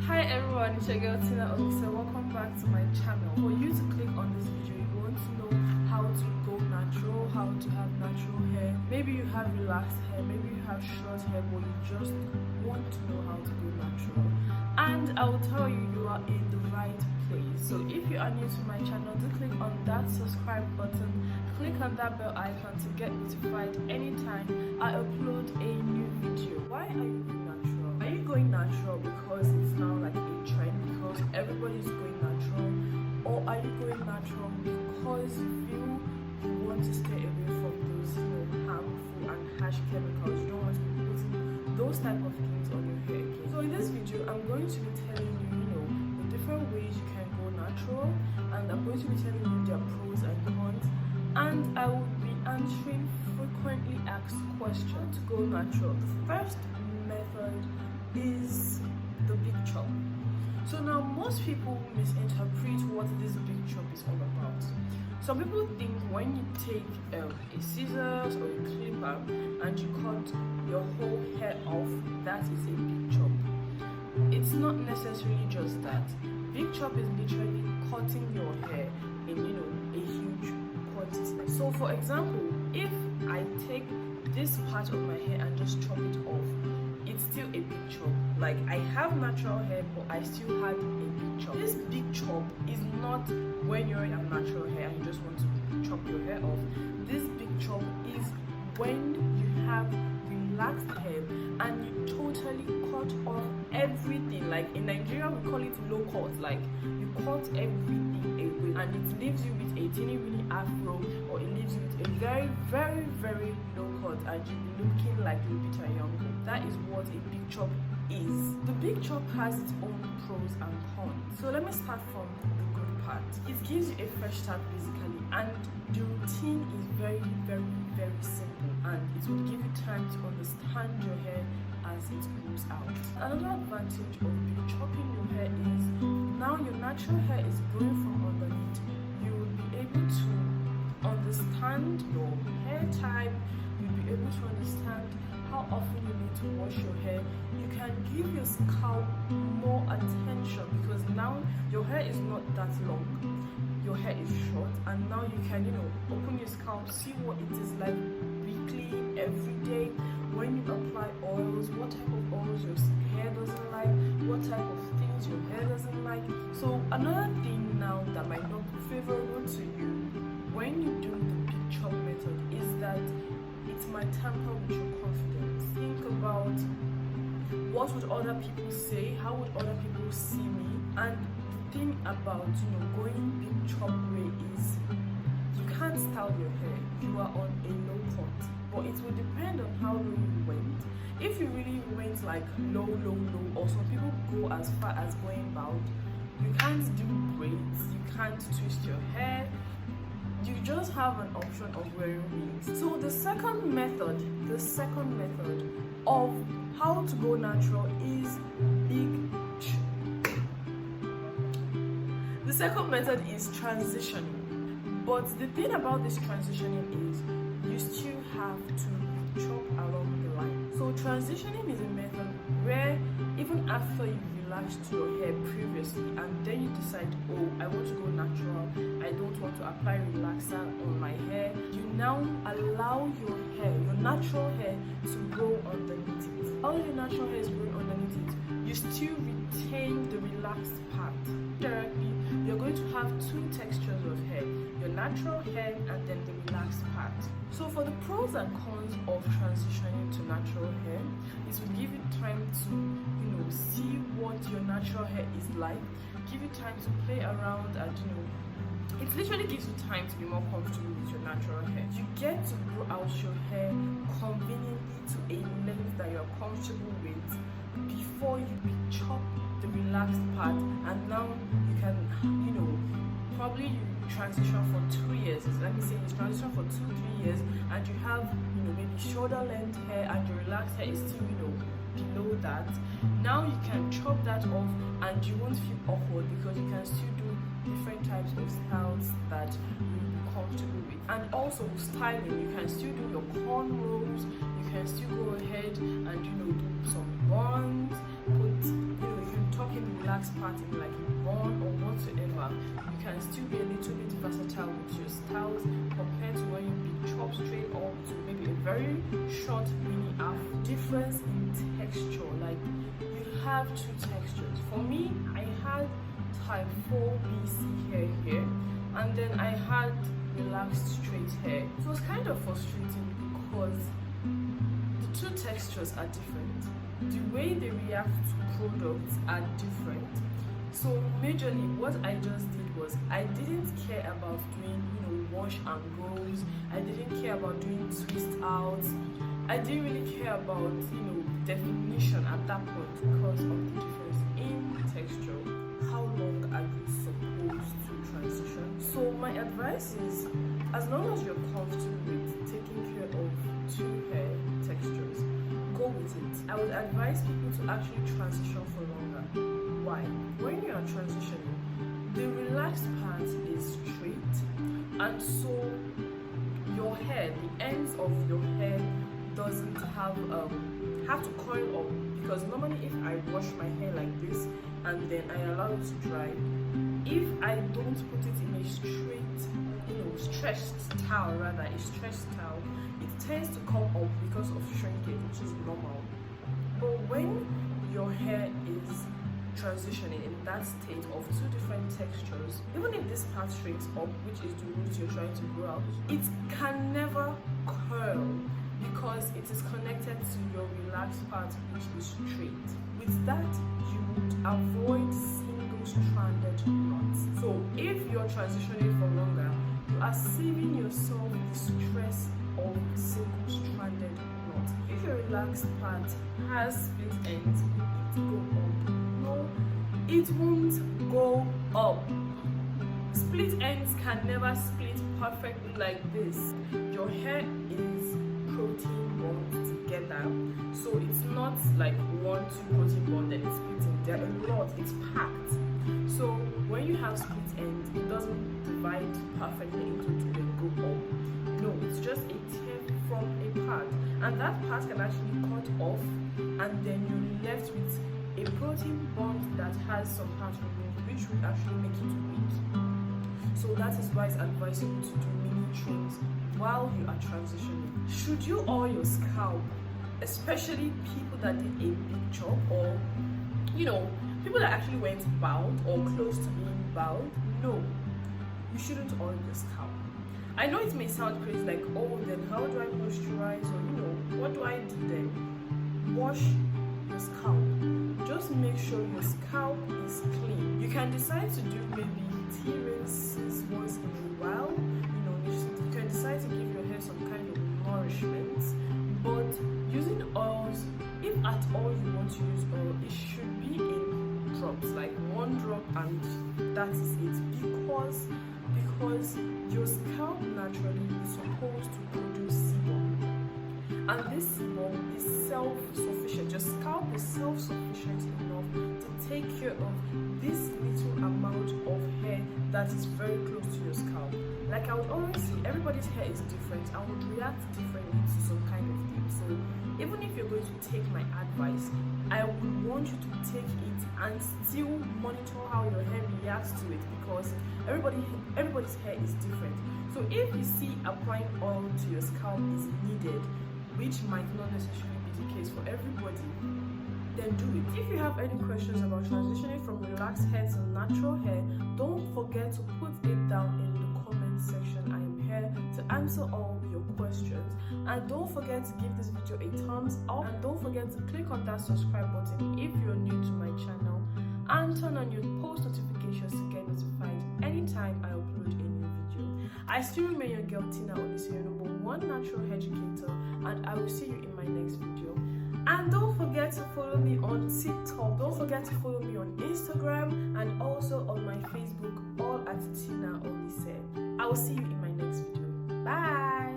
Hi everyone, it's your girl Tina Olise. Welcome back to my channel. For you to click on this video, you want to know how to go natural, how to have natural hair. Maybe you have relaxed hair, maybe you have short hair, but you just want to know how to go natural. And I will tell you, you are in the right place. So if you are new to my channel, do click on that subscribe button, click on that bell icon to get notified anytime I upload a new video. Why are you going natural? Are you going natural because it's now like a trend, because everybody is going natural, or are you going natural because you feel you want to stay away from those harmful and harsh chemicals? You don't want to be putting those type of things on your hair again. So in this video, I'm going to be telling you, the different ways you can go natural, and I'm going to be telling you their pros and cons, and I will be answering frequently asked questions to go natural. The first method is the big chop. So now most people misinterpret what this big chop is all about. Some people think when you take a scissors or a clipper and you cut your whole hair off, that is a big chop. It's not necessarily just that. Big chop is literally cutting your hair in a huge quantity. So for example, if I take this part of my hair and just chop it off, it's still a big chop. Like, I have natural hair, but I still had a big chop. This big chop is not when you're in a natural hair and you just want to chop your hair off. This big chop is when you have relaxed hair and you totally cut off everything. Like in Nigeria, we call it low cut. Like, you cut everything away and it leaves you with a teeny weeny afro, or it leaves you with a very, very, very low cut, and you'll be looking like Lupita Nyong'o. That is what a big chop is. The big chop has its own pros and cons. So let me start from the good part. It gives you a fresh start basically, and the routine is very, very, very simple, and it will give you time to understand your hair as it grows out. Another advantage of big chopping your hair is now your natural hair is growing from underneath. You will be able to understand your hair type. You'll be able to understand how often you need to wash your hair. You can give your scalp more attention because now your hair is not that long, your hair is short, and now you can open your scalp, see what it is like weekly, every day. When you apply oils, what type of oils your hair doesn't like, what type of things your hair doesn't like. So another thing now that might not be favorable to you when you do the big chop method is that it might tamper with your confidence. Think about what would other people say, how would other people see me. And the thing about going big chop way is you can't style your hair. You are on a low cut, but it will depend on how low you went. If you really went like low, or some people go as far as going bald, you can't do braids, you can't twist your hair. You just have an option of wearing wigs. So the second method of how to go natural is the second method is transitioning. But the thing about this transitioning is you still have to chop along the line. So transitioning is a method where even after you relaxed your hair previously and then you decide, oh, I want to go natural, I don't want to apply relaxer on my hair, you now allow your hair, your natural hair, to grow underneath it. All your natural hair is growing underneath it, you still retain the relaxed part. Directly, you're going to have two textures of hair, your natural hair and then the relaxed part. So for the pros and cons of transitioning to natural hair, it will give you time to see what your natural hair is like, give you time to play around, and it literally gives you time to be more comfortable with your natural hair. You get to grow out your hair conveniently to a length that you're comfortable with before you chop the relaxed part, and now you can probably you transition for 2 years. Let me say you transition for 2-3 years and you have maybe shoulder length hair and your relaxed hair is still below that. Now you can chop that off and you won't feel awkward because you can still do different types of styles that you'll be comfortable with. And also styling, you can still do your cornrows, you can still go ahead and do some buns, put you can tuck in the relaxed part in like a bun or whatsoever, you can still be a little bit versatile with your styles compared to when you be chopped straight up to maybe a very short mini half. Difference in texture, like you have two textures. For me, I had type 4BC hair here, and then I had relaxed straight hair. It was kind of frustrating because the two textures are different. The way they react to products are different. So majorly what I just did was I didn't care about doing, wash and goes. I didn't care about doing twist outs. I didn't really care about, definition at that point because of the difference in texture. How long are you supposed to transition? So my advice is, as long as you're comfortable with taking care of two hair textures, go with it. I would advise people to actually transition for longer. Why? When you are transitioning, the relaxed part is straight, and so your hair, the ends of your hair doesn't have to coil up, because normally if I wash my hair like this and then I allow it to dry, if I don't put it in a straight, stretched towel, it tends to come up because of shrinkage, which is normal. But when your hair is transitioning in that state of two different textures, even if this part shrinks up, which is the root you're trying to grow out, it can never curl because it is connected to your relaxed part, which is straight. With that, you would avoid single-stranded knots. So if you're transitioning for longer, you are saving yourself the stress of single-stranded knots. If your relaxed part has split ends, it will go up. No, it won't go up. Split ends can never split perfectly like this. Your hair is protein bonds together, so it's not like 1, 2 protein bond and it's splitting. There are a lot, it's packed. So when you have split ends, it doesn't divide perfectly into two and go up. No, it's just a tear from a part, and that part can actually cut off, and then you're left with a protein bond that has some parts removed, which would actually make it weak. So that is why it's advisable to do mini trims while you are transitioning. Should you oil your scalp, especially people that did a big chop, or people that actually went bald or close to being bald? No, you shouldn't oil your scalp. I know it may sound crazy, like, oh, then how do I moisturize, or what do I do then? Wash your scalp. Just make sure your scalp is clean. You can decide to do maybe tea rinses once in a while. You can decide to give your hair some kind of nourishment, but using oils, if at all you want to use oil, it should be in drops, like 1 drop, and that is it, because your scalp naturally is supposed to produce sebum, and this sebum is self-sufficient. Your scalp is self-sufficient enough to take care of this little amount of hair that is very close to your scalp. Like I would always say, everybody's hair is different. I would react differently to some kind of thing. So even if you're going to take my advice, I would want you to take it and still monitor how your hair reacts to it, because everybody's hair is different. So if you see applying oil to your scalp is needed, which might not necessarily be the case for everybody, then do it. If you have any questions about transitioning from relaxed hair to natural hair, don't forget to put it down in the comment section. I am here to answer all your questions, and don't forget to give this video a thumbs up, and don't forget to click on that subscribe button if you're new to my channel, and turn on your post notifications to get notified anytime I upload a new video. I still remain your girl Tina, your #1 natural hair educator, and I will see you in my next video. And don't forget to follow me on TikTok. Don't forget to follow me on Instagram, and also on my Facebook, all at Tina Olise. I will see you in my next video. Bye.